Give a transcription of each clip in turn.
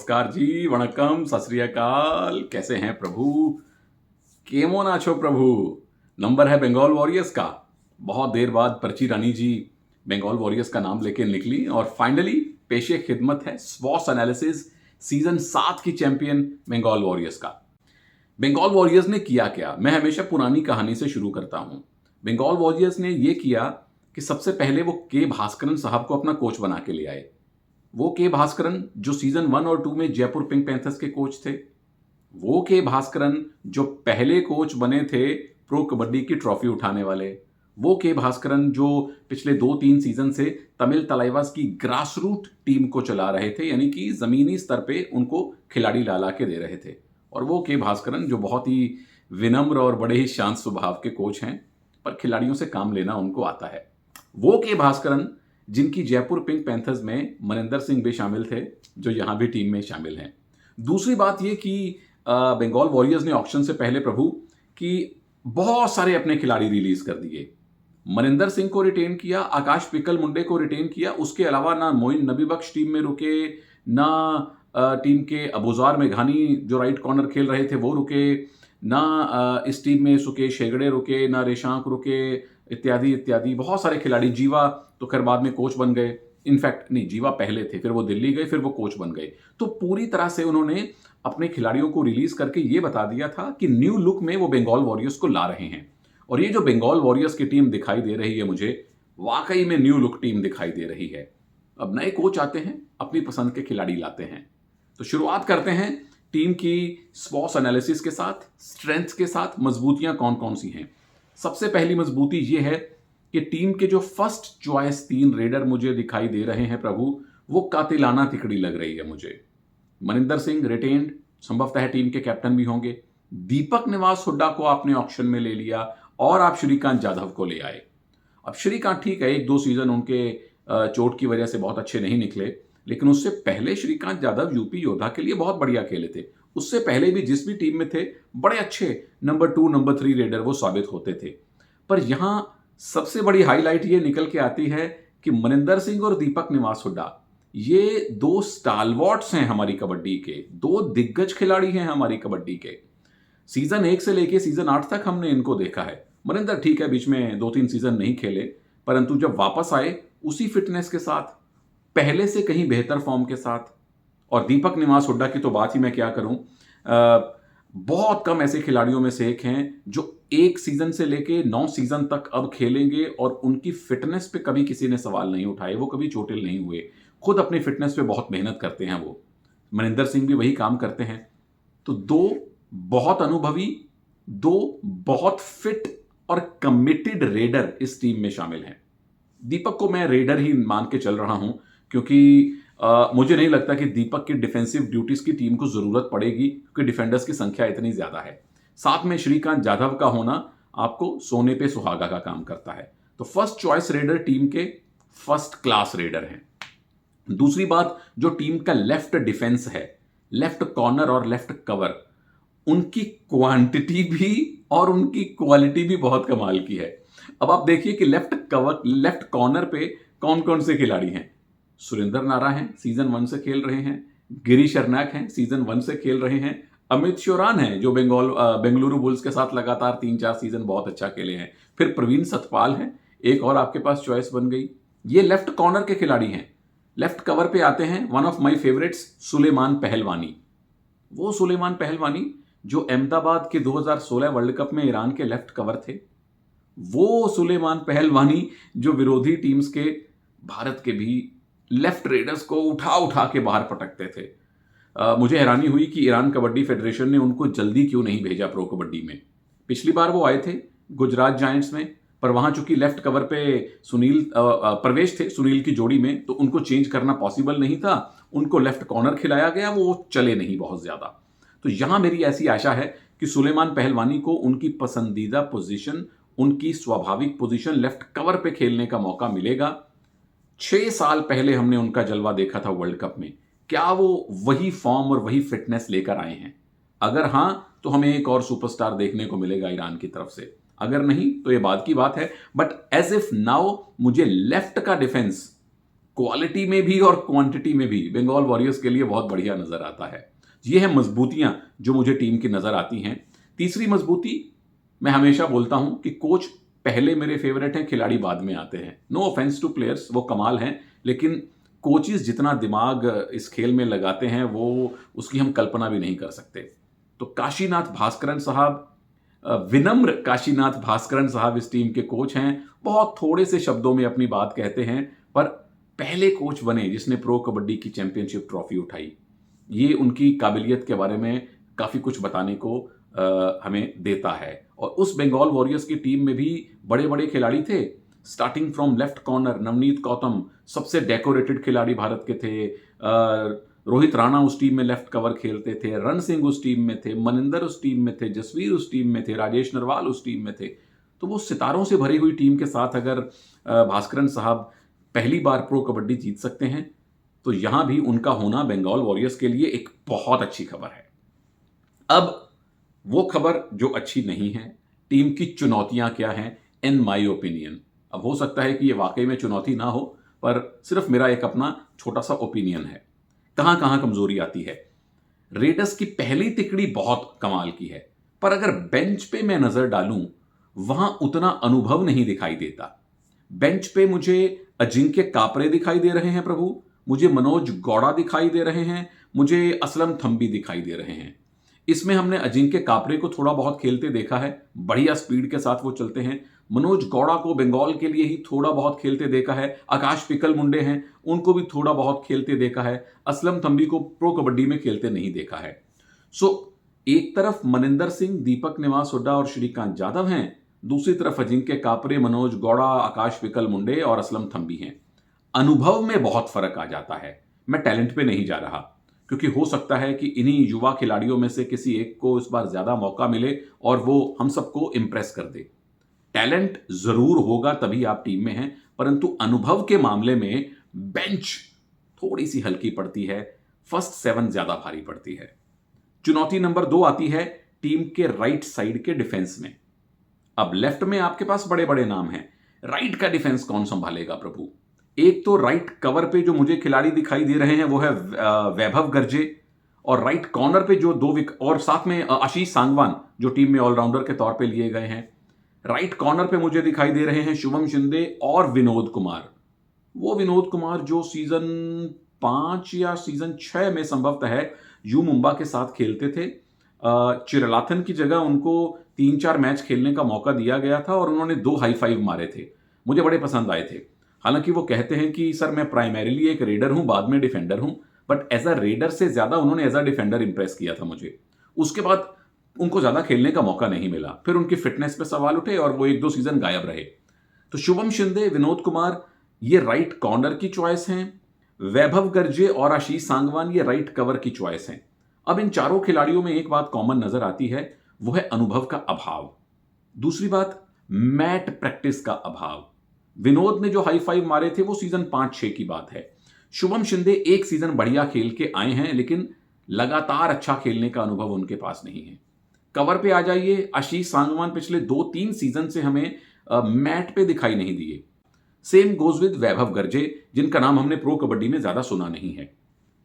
नमस्कार जी, वणक्कम, सत श्री अकाल। कैसे हैं प्रभु? केमोन आछो प्रभु? नंबर है बंगाल वॉरियर्स का। बहुत देर बाद पर्ची रानी जी बंगाल वॉरियर्स का नाम लेके निकली और फाइनली पेशे खिदमत है स्वॉस एनालिसिस सीजन 7 की चैंपियन बंगाल वॉरियर्स का। बंगाल वॉरियर्स ने किया क्या? मैं हमेशा पुरानी कहानी से शुरू करता हूं। बंगाल वॉरियर्स ने यह किया कि सबसे पहले वो के भास्करन साहब को अपना कोच बना के ले आए। वो के भास्करन जो सीजन 1 और 2 में जयपुर पिंक पैंथर्स के कोच थे, वो के भास्करन जो पहले कोच बने थे प्रो कबड्डी की ट्रॉफी उठाने वाले, वो के भास्करन जो पिछले 2-3 सीजन से तमिल तलाइवास की ग्रास रूट टीम को चला रहे थे, यानी कि जमीनी स्तर पे उनको खिलाड़ी ला के दे रहे थे। और वो के भास्करन जो बहुत ही विनम्र और बड़े ही शांत स्वभाव के कोच हैं, पर खिलाड़ियों से काम लेना उनको आता है। वो के भास्करन जिनकी जयपुर पिंक पैंथर्स में मनिंदर सिंह भी शामिल थे, जो यहां भी टीम में शामिल हैं। दूसरी बात यह कि बंगाल वॉरियर्स ने ऑक्शन से पहले प्रभु कि बहुत सारे अपने खिलाड़ी रिलीज कर दिए। मनिंदर सिंह को रिटेन किया, आकाश पिकल मुंडे को रिटेन किया, उसके अलावा ना मोइन नबी बख्श टीम में रुके, ना टीम के अबुजार मेघानी जो राइट कॉर्नर खेल रहे थे वो रुके, ना इस टीम में सुकेश हेगड़े रुके, ना रेशांक रुके, इत्यादि इत्यादि। बहुत सारे खिलाड़ी, जीवा तो खैर बाद में कोच बन गए, इनफैक्ट नहीं, जीवा पहले थे, फिर वो दिल्ली गए, फिर वो कोच बन गए। तो पूरी तरह से उन्होंने अपने खिलाड़ियों को रिलीज करके ये बता दिया था कि न्यू लुक में वो बंगाल वॉरियर्स को ला रहे हैं। और ये जो बंगाल वॉरियर्स की टीम दिखाई दे रही है मुझे, वाकई में न्यू लुक टीम दिखाई दे रही है। अब नए कोच आते हैं, अपनी पसंद के खिलाड़ी लाते हैं। तो शुरुआत करते हैं टीम की स्वॉस एनालिसिस के साथ, स्ट्रेंथ्स के साथ। मजबूतियां कौन कौन सी हैं? सबसे पहली मजबूती यह है कि टीम के जो फर्स्ट चॉइस 3 रेडर मुझे दिखाई दे रहे हैं प्रभु, वो कातिलाना तिकड़ी लग रही है मुझे। मनिंदर सिंह रिटेन्ड, संभवतः टीम के कैप्टन भी होंगे। दीपक निवास हुड्डा को आपने ऑक्शन में ले लिया और आप श्रीकांत जाधव को ले आए। अब श्रीकांत ठीक है, 1-2 सीजन उनके चोट की वजह से बहुत अच्छे नहीं निकले, लेकिन उससे पहले श्रीकांत जाधव यूपी योद्धा के लिए बहुत बढ़िया खेले थे। उससे पहले भी जिस भी टीम में थे, बड़े अच्छे नंबर 2, नंबर 3 रेडर वो साबित होते थे। पर यहां सबसे बड़ी हाईलाइट ये निकल के आती है कि मनिंदर सिंह और दीपक निवास हुड्डा, ये 2 स्टालवॉर्ट्स हैं हमारी कबड्डी के, 2 दिग्गज खिलाड़ी हैं हमारी कबड्डी के। सीजन 1 से लेके सीजन 8 तक हमने इनको देखा है। मनिंदर ठीक है, बीच में 2-3 सीजन नहीं खेले, परंतु जब वापस आए उसी फिटनेस के साथ, पहले से कहीं बेहतर फॉर्म के साथ। और दीपक निवास हुड्डा की तो बात ही मैं क्या करूं। बहुत कम ऐसे खिलाड़ियों में से एक हैं जो 1 सीजन से लेके 9 सीजन तक अब खेलेंगे और उनकी फिटनेस पे कभी किसी ने सवाल नहीं उठाए, वो कभी चोटिल नहीं हुए, खुद अपनी फिटनेस पे बहुत मेहनत करते हैं वो। मनिंदर सिंह भी वही काम करते हैं। तो 2 बहुत अनुभवी, 2 बहुत फिट और कमिटेड रेडर इस टीम में शामिल हैं। दीपक को मैं रेडर ही मान के चल रहा हूं, क्योंकि मुझे नहीं लगता कि दीपक की डिफेंसिव ड्यूटीज की टीम को जरूरत पड़ेगी, क्योंकि डिफेंडर्स की संख्या इतनी ज्यादा है। साथ में श्रीकांत जाधव का होना आपको सोने पे सुहागा का काम करता है। तो फर्स्ट चॉइस रेडर टीम के फर्स्ट क्लास रेडर हैं। दूसरी बात, जो टीम का लेफ्ट डिफेंस है, लेफ्ट कॉर्नर और लेफ्ट कवर, उनकी क्वांटिटी भी और उनकी क्वालिटी भी बहुत कमाल की है। अब आप देखिए कि लेफ्ट कॉर्नर पे कौन कौन से खिलाड़ी हैं। सुरेंद्र नारा हैं, सीजन 1 से खेल रहे हैं। गिरीश अर्नाक हैं, सीजन 1 से खेल रहे हैं। अमित शोरान हैं जो बेंगलुरु बुल्स के साथ लगातार 3-4 सीजन बहुत अच्छा खेले हैं। फिर प्रवीण सतपाल हैं, एक और आपके पास चॉइस बन गई। ये लेफ्ट कॉर्नर के खिलाड़ी हैं। लेफ्ट कवर पे आते हैं one of my favourites, Suleiman Pahlavani. वो सुलेमान पहलवानी जो अहमदाबाद के 2016 वर्ल्ड कप में ईरान के लेफ्ट कवर थे। वो सुलेमान पहलवानी जो विरोधी टीम्स के, भारत के भी लेफ्ट रेडर्स को उठा उठा के बाहर पटकते थे। मुझे हैरानी हुई कि ईरान कबड्डी फेडरेशन ने उनको जल्दी क्यों नहीं भेजा प्रो कबड्डी में। पिछली बार वो आए थे गुजरात जायंट्स में, पर वहां चूंकि लेफ्ट कवर पे प्रवेश थे सुनील की जोड़ी में, तो उनको चेंज करना पॉसिबल नहीं था। उनको लेफ्ट कॉर्नर खिलाया गया, वो चले नहीं बहुत ज्यादा। तो यहां मेरी ऐसी आशा है कि सुलेमान पहलवानी को उनकी पसंदीदा पोजीशन, उनकी स्वाभाविक पोजीशन लेफ्ट कवर पे खेलने का मौका मिलेगा। 6 साल पहले हमने उनका जलवा देखा था वर्ल्ड कप में। क्या वो वही फॉर्म और वही फिटनेस लेकर आए हैं? अगर हां, तो हमें एक और सुपरस्टार देखने को मिलेगा ईरान की तरफ से। अगर नहीं, तो ये बाद की बात है। बट एज इफ नाउ मुझे लेफ्ट का डिफेंस क्वालिटी में भी और क्वांटिटी में भी बंगाल वॉरियर्स के लिए बहुत बढ़िया नजर आता है। ये है मजबूतियां जो मुझे टीम की नजर आती हैं। तीसरी मजबूती, मैं हमेशा बोलता हूं कि कोच पहले मेरे फेवरेट हैं, खिलाड़ी बाद में आते हैं। नो ऑफेंस टू प्लेयर्स, वो कमाल हैं, लेकिन कोचेस जितना दिमाग इस खेल में लगाते हैं वो उसकी हम कल्पना भी नहीं कर सकते। तो काशीनाथ भास्करन साहब, विनम्र काशीनाथ भास्करन साहब इस टीम के कोच हैं। बहुत थोड़े से शब्दों में अपनी बात कहते हैं, पर पहले कोच बने जिसने प्रो कबड्डी की चैंपियनशिप ट्रॉफी उठाई। ये उनकी काबिलियत के बारे में काफ़ी कुछ बताने को हमें देता है। और उस बंगाल वॉरियर्स की टीम में भी बड़े बड़े खिलाड़ी थे। Starting from left corner, Navneet Gautam सबसे डेकोरेटेड खिलाड़ी भारत के थे। रोहित राणा उस टीम में लेफ्ट कवर खेलते थे। रण सिंह उस टीम में थे। मनिंदर उस टीम में थे। जसवीर उस टीम में थे। राजेश नरवाल उस टीम में थे। तो वो सितारों से भरी हुई टीम के साथ अगर भास्करन साहब पहली बार प्रो कबड्डी जीत सकते हैं, तो यहां भी उनका होना बंगाल वॉरियर्स के लिए एक बहुत अच्छी खबर है। अब वो खबर जो अच्छी नहीं है, टीम की चुनौतियां क्या हैं इन माय ओपिनियन। अब हो सकता है कि ये वाकई में चुनौती ना हो, पर सिर्फ मेरा एक अपना छोटा सा ओपिनियन है। कहां कहां कमजोरी आती है। रेडर्स की पहली तिकड़ी बहुत कमाल की है, पर अगर बेंच पे मैं नजर डालूं, वहां उतना अनुभव नहीं दिखाई देता। बेंच पे मुझे अजिंक्य कापरे दिखाई दे रहे हैं प्रभु, मुझे मनोज गौड़ा दिखाई दे रहे हैं, मुझे असलम थम्बी दिखाई दे रहे हैं। इसमें हमने अजिंक्य कापरे को थोड़ा बहुत खेलते देखा है, बढ़िया स्पीड के साथ वो चलते हैं। मनोज गौड़ा को बंगाल के लिए ही थोड़ा बहुत खेलते देखा है। आकाश पिकल मुंडे हैं, उनको भी थोड़ा बहुत खेलते देखा है। असलम थम्बी को प्रो कबड्डी में खेलते नहीं देखा है। सो एक तरफ मनिंदर सिंह, दीपक निवास हुड्डा और श्रीकांत यादव हैं, दूसरी तरफ अजिंक्य कापरे, मनोज गौड़ा, आकाश पिकल मुंडे और असलम थम्बी हैं। अनुभव में बहुत फर्क आ जाता है। मैं टैलेंट पे नहीं जा रहा, क्योंकि हो सकता है कि इन्हीं युवा खिलाड़ियों में से किसी एक को इस बार ज्यादा मौका मिले और वो हम सबको इंप्रेस कर दे। टैलेंट जरूर होगा तभी आप टीम में हैं, परंतु अनुभव के मामले में बेंच थोड़ी सी हल्की पड़ती है, फर्स्ट 7 ज्यादा भारी पड़ती है। चुनौती नंबर 2 आती है टीम के राइट साइड के डिफेंस में। अब लेफ्ट में आपके पास बड़े बड़े नाम हैं, राइट का डिफेंस कौन संभालेगा प्रभु। एक तो राइट कवर पे जो मुझे खिलाड़ी दिखाई दे रहे हैं वो है वैभव गर्जे, और राइट कॉर्नर पे जो और साथ में आशीष सांगवान जो टीम में ऑलराउंडर के तौर पे लिए गए हैं। राइट कॉर्नर पे मुझे दिखाई दे रहे हैं शुभम शिंदे और विनोद कुमार। वो विनोद कुमार जो सीजन 5 या सीजन 6 में संभवतः है यू मुंबा के साथ खेलते थे। चिरलाथन की जगह उनको 3-4 मैच खेलने का मौका दिया गया था और उन्होंने 2 हाई फाइव मारे थे, मुझे बड़े पसंद आए थे। हालांकि वो कहते हैं कि सर मैं प्राइमरीली एक रेडर हूं, बाद में डिफेंडर हूं, बट एज अ रेडर से ज्यादा उन्होंने एज अ डिफेंडर इंप्रेस किया था मुझे। उसके बाद उनको ज्यादा खेलने का मौका नहीं मिला, फिर उनकी फिटनेस पे सवाल उठे और वो 1-2 सीजन गायब रहे। तो शुभम शिंदे, विनोद कुमार ये राइट कॉर्नर की चॉइस हैं। वैभव गर्जे और आशीष सांगवान ये राइट कवर की चॉइस हैं। अब इन चारों खिलाड़ियों में एक बात कॉमन नजर आती है, वो है अनुभव का अभाव। दूसरी बात, मैट प्रैक्टिस का अभाव। विनोद ने जो हाई फाइव मारे थे वो सीजन 5-6 की बात है। शुभम शिंदे एक सीजन बढ़िया खेल के आए हैं, लेकिन लगातार अच्छा खेलने का अनुभव उनके पास नहीं है। कवर पे आ जाइए, आशीष सांगवान पिछले 2-3 सीजन से हमें मैट पे दिखाई नहीं दिए। सेम गोज विद वैभव गर्जे, जिनका नाम हमने प्रो कबड्डी में ज्यादा सुना नहीं है।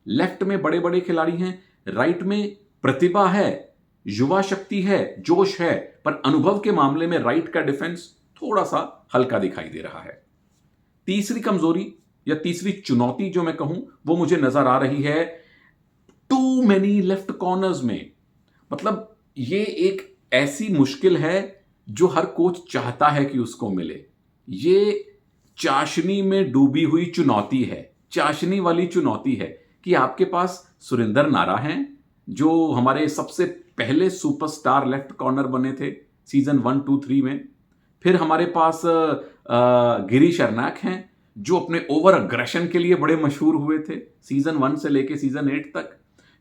लेफ्ट में बड़े बड़े खिलाड़ी हैं, राइट में प्रतिभा है, युवा शक्ति है, जोश है, पर अनुभव के मामले में राइट का डिफेंस थोड़ा सा हल्का दिखाई दे रहा है। तीसरी कमजोरी या तीसरी चुनौती जो मैं कहूं वो मुझे नजर आ रही है टू मेनी लेफ्ट कॉर्नर्स में। मतलब ये एक ऐसी मुश्किल है जो हर कोच चाहता है कि उसको मिले। ये चाशनी में डूबी हुई चुनौती है, चाशनी वाली चुनौती है कि आपके पास सुरेंद्र नारा हैं जो हमारे सबसे पहले सुपरस्टार लेफ्ट कॉर्नर बने थे सीजन 1, 2, 3 में। फिर हमारे पास गिरीश अर्नाक हैं जो अपने ओवर अग्रेशन के लिए बड़े मशहूर हुए थे सीजन 1 से लेके सीजन 8 तक।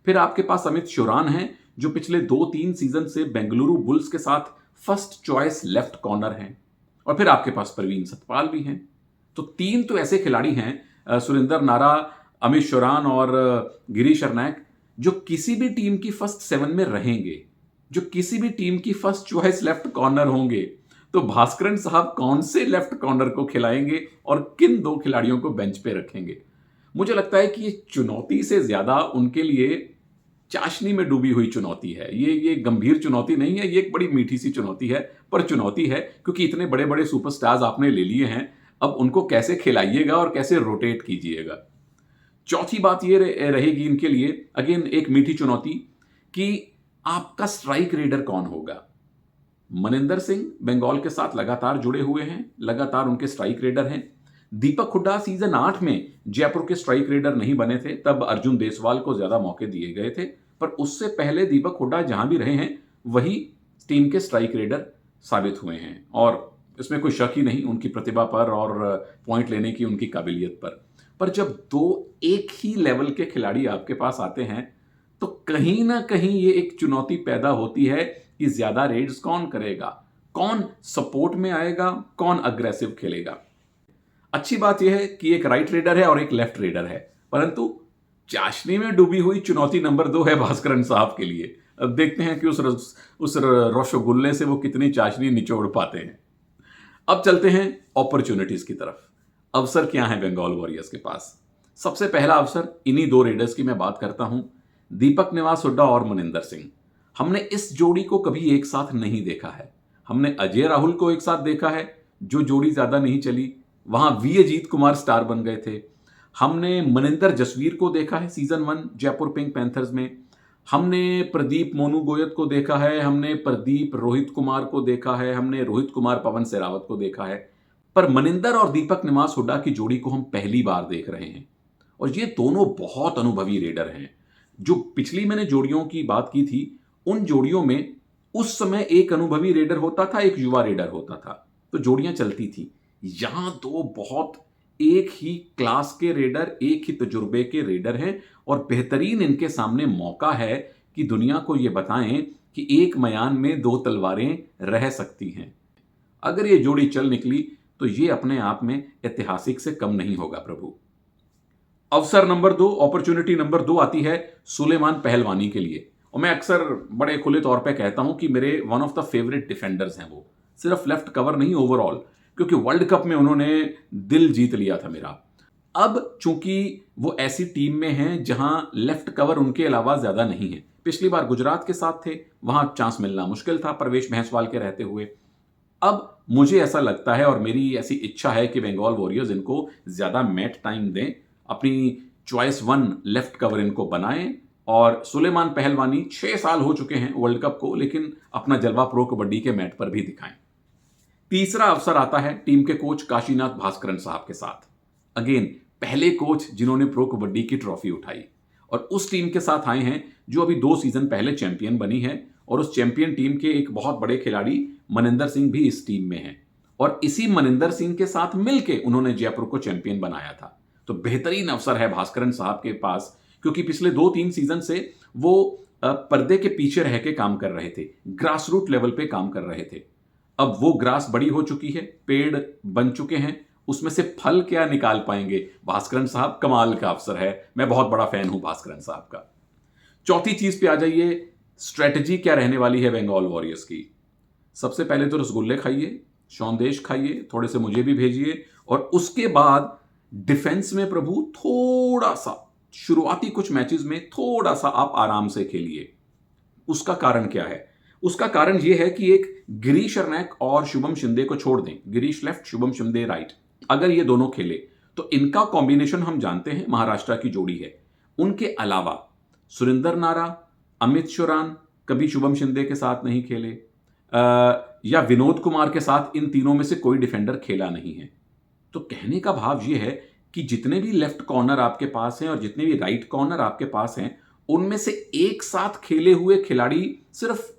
फिर आपके पास अमित शुरान हैं जो पिछले 2-3 सीजन से बेंगलुरु बुल्स के साथ फर्स्ट चॉइस लेफ्ट कॉर्नर हैं। और फिर आपके पास प्रवीण सतपाल भी हैं। तो 3 तो ऐसे खिलाड़ी हैं, सुरेंद्र नारा, अमित शुरान और गिरीश अर्नाक, जो किसी भी टीम की फर्स्ट 7 में रहेंगे, जो किसी भी टीम की फर्स्ट चॉइस लेफ्ट कॉर्नर होंगे। तो भास्करन साहब कौन से लेफ्ट कॉर्नर को खिलाएंगे और किन दो खिलाड़ियों को बेंच पे रखेंगे? मुझे लगता है कि ये चुनौती से ज्यादा उनके लिए चाशनी में डूबी हुई चुनौती है। ये गंभीर चुनौती नहीं है, ये एक बड़ी मीठी सी चुनौती है, पर चुनौती है क्योंकि इतने बड़े बड़े सुपरस्टार्स आपने ले लिए हैं, अब उनको कैसे खिलाइएगा और कैसे रोटेट कीजिएगा। चौथी बात ये रहेगी इनके लिए, अगेन एक मीठी चुनौती, कि आपका स्ट्राइक रेडर कौन होगा। मनिंदर सिंह बंगाल के साथ लगातार जुड़े हुए हैं, लगातार उनके स्ट्राइक रेडर हैं। दीपक हुड्डा सीजन 8 में जयपुर के स्ट्राइक रेडर नहीं बने थे, तब अर्जुन देसवाल को ज्यादा मौके दिए गए थे, पर उससे पहले दीपक हुड्डा जहां भी रहे हैं वही टीम के स्ट्राइक रेडर साबित हुए हैं, और इसमें कोई शक ही नहीं उनकी प्रतिभा पर और पॉइंट लेने की उनकी काबिलियत पर जब दो एक ही लेवल के खिलाड़ी आपके पास आते हैं तो कहीं ना कहीं ये एक चुनौती पैदा होती है कि ज्यादा रेड्स कौन करेगा, कौन सपोर्ट में आएगा, कौन अग्रेसिव खेलेगा। अच्छी बात यह है कि एक राइट रेडर है और एक लेफ्ट रेडर है, परंतु चाशनी में डूबी हुई चुनौती नंबर 2 है भास्करन साहब के लिए। अब देखते हैं कि उस रसगुल्ले से वो कितनी चाशनी निचोड़ पाते हैं। अब चलते हैं अपॉर्चुनिटीज की तरफ। अवसर क्या है बंगाल वॉरियर्स के पास? सबसे पहला अवसर इन्हीं दो रेडर्स की मैं बात करता हूं, दीपक निवास हुड्डा और मनिंदर सिंह। हमने इस जोड़ी को कभी एक साथ नहीं देखा है। हमने अजय राहुल को एक साथ देखा है, जो जोड़ी ज्यादा नहीं चली, वहां वी अजीत कुमार स्टार बन गए थे। हमने मनिंदर जसवीर को देखा है सीजन 1 जयपुर पिंक पैंथर्स में। हमने प्रदीप मोनू गोयत को देखा है, हमने प्रदीप रोहित कुमार को देखा है, हमने रोहित कुमार पवन सेरावत को देखा है, पर मनिंदर और दीपक निवास हुड्डा की जोड़ी को हम पहली बार देख रहे हैं। और ये दोनों बहुत अनुभवी रेडर हैं। जो पिछली मैंने जोड़ियों की बात की थी, उन जोड़ियों में उस समय एक अनुभवी रेडर होता था, एक युवा रेडर होता था, तो जोड़ियां चलती थी। यहां दो बहुत एक ही क्लास के रेडर, एक ही तजुर्बे के रेडर हैं, और बेहतरीन इनके सामने मौका है कि दुनिया को यह बताएं कि एक मयान में दो तलवारें रह सकती हैं। अगर ये जोड़ी चल निकली तो ये अपने आप में ऐतिहासिक से कम नहीं होगा प्रभु। अवसर नंबर 2, अपॉर्चुनिटी नंबर 2 आती है सुलेमान पहलवानी के लिए। और मैं अक्सर बड़े खुले तौर पे कहता हूं कि मेरे one of the favourite defenders हैं वो, सिर्फ लेफ्ट कवर नहीं, ओवरऑल, क्योंकि वर्ल्ड कप में उन्होंने दिल जीत लिया था मेरा। अब चूंकि वो ऐसी टीम में हैं जहां लेफ्ट कवर उनके अलावा ज्यादा नहीं है। पिछली बार गुजरात के साथ थे, वहां चांस मिलना मुश्किल था प्रवेश भैंसवाल के रहते हुए। अब मुझे ऐसा लगता है और मेरी ऐसी इच्छा है कि बंगाल वॉरियर्स इनको ज्यादा मैच टाइम दें, अपनी चॉइस 1 लेफ्ट कवर इनको बनाएं, और सुलेमान पहलवानी 6 साल हो चुके हैं वर्ल्ड कप को, लेकिन अपना जलवा प्रो कबड्डी के मैट पर भी दिखाएं। तीसरा अवसर आता है टीम के कोच काशीनाथ भास्करन साहब के साथ। अगेन पहले कोच जिन्होंने प्रो कबड्डी की ट्रॉफी उठाई, और उस टीम के साथ आए हैं जो अभी 2 सीजन पहले चैंपियन बनी है, और उस चैंपियन टीम के एक बहुत बड़े खिलाड़ी मनिंदर सिंह भी इस टीम में हैं, और इसी मनिंदर सिंह के साथ मिलकर उन्होंने जयपुर को चैंपियन बनाया था। तो बेहतरीन अवसर है भास्करन साहब के पास, क्योंकि पिछले 2-3 सीजन से वो पर्दे के पीछे रह के काम कर रहे थे, ग्रास रूट लेवल पे काम कर रहे थे। अब वो ग्रास बड़ी हो चुकी है, पेड़ बन चुके हैं, उसमें से फल क्या निकाल पाएंगे भास्करन साहब? कमाल का अवसर है। मैं बहुत बड़ा फैन हूं भास्करन साहब का। चौथी चीज पे आ जाइए, स्ट्रेटजी क्या रहने वाली है बंगाल वॉरियर्स की। सबसे पहले तो रसगुल्ले खाइए, सौंदेश खाइए, थोड़े से मुझे भी भेजिए, और उसके बाद डिफेंस में प्रभु थोड़ा सा शुरुआती कुछ मैचेस में थोड़ा सा आप आराम से खेलिए। उसका कारण क्या है? उसका कारण यह है कि एक गिरीश अर्नैक और शुभम शिंदे को छोड़ दें, गिरीश लेफ्ट, शुभम शिंदे राइट, अगर ये दोनों खेले तो इनका कॉम्बिनेशन हम जानते हैं महाराष्ट्र की जोड़ी है। उनके अलावा सुरेंद्र नारा, अमित शुरान कभी शुभम शिंदे के साथ नहीं खेले, या विनोद कुमार के साथ इन तीनों में से कोई डिफेंडर खेला नहीं है। तो कहने का भाव यह है कि जितने भी लेफ्ट कॉर्नर आपके पास हैं और जितने भी राइट कॉर्नर आपके पास हैं, उनमें से एक साथ खेले हुए खिलाड़ी सिर्फ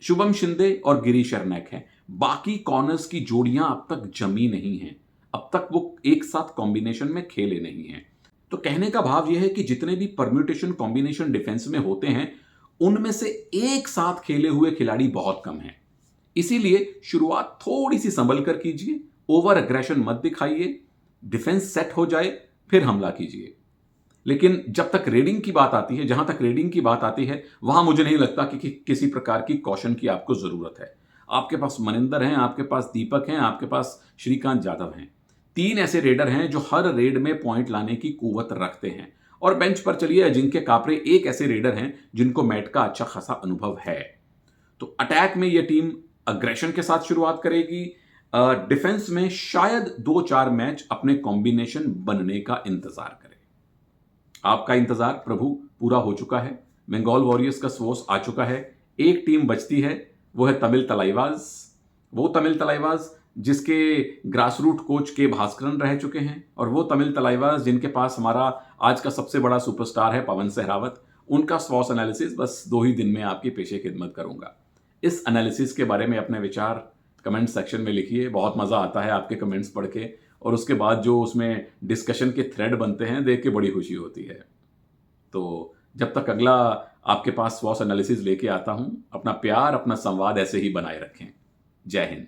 शुभम शिंदे और गिरीश अर्नैक हैं। बाकी कॉर्नर्स की जोड़ियां अब तक जमी नहीं हैं, अब तक वो एक साथ कॉम्बिनेशन में खेले नहीं हैं। तो कहने का भाव यह है कि जितने भी परम्यूटेशन कॉम्बिनेशन डिफेंस में होते हैं, उनमें से एक साथ खेले हुए खिलाड़ी बहुत कम हैं। इसीलिए शुरुआत थोड़ी सी संभल कर कीजिए, ओवर एग्रेशन मत दिखाइए, डिफेंस सेट हो जाए फिर हमला कीजिए। लेकिन जब तक रेडिंग की बात आती है, जहां तक रेडिंग की बात आती है, वहां मुझे नहीं लगता कि किसी प्रकार की कॉशन की आपको जरूरत है। आपके पास मनिंदर हैं, आपके पास दीपक हैं, आपके पास श्रीकांत यादव हैं। 3 ऐसे रेडर हैं जो हर रेड में पॉइंट लाने की कुव्वत रखते हैं। और बेंच पर चलिए अजिंक्य कापरे एक ऐसे रेडर हैं जिनको मैट का अच्छा खासा अनुभव है। तो अटैक में यह टीम अग्रेशन के साथ शुरुआत करेगी। डिफेंस में शायद 2-4 मैच अपने कॉम्बिनेशन बनने का इंतजार करें। आपका इंतजार प्रभु पूरा हो चुका है। बंगाल वॉरियर्स का सोर्स आ चुका है। एक टीम बचती है, वो है तमिल तलाईवाज। वो तमिल तलाईवाज जिसके ग्रासरूट कोच के भास्करन रह चुके हैं, और वो तमिल तलाईवाज जिनके पास हमारा आज का सबसे बड़ा सुपरस्टार है पवन सहरावत। उनका स्वॉस एनालिसिस बस 2 ही दिन में आपकी पेशे खिदमत करूंगा। इस एनालिसिस के बारे में अपने विचार कमेंट सेक्शन में लिखिए। बहुत मजा आता है आपके कमेंट्स पढ़ के, और उसके बाद जो उसमें डिस्कशन के थ्रेड बनते हैं देख के बड़ी खुशी होती है। तो जब तक अगला आपके पास स्वॉस एनालिसिस लेके आता हूं, अपना प्यार, अपना संवाद ऐसे ही बनाए रखें। जय हिंद।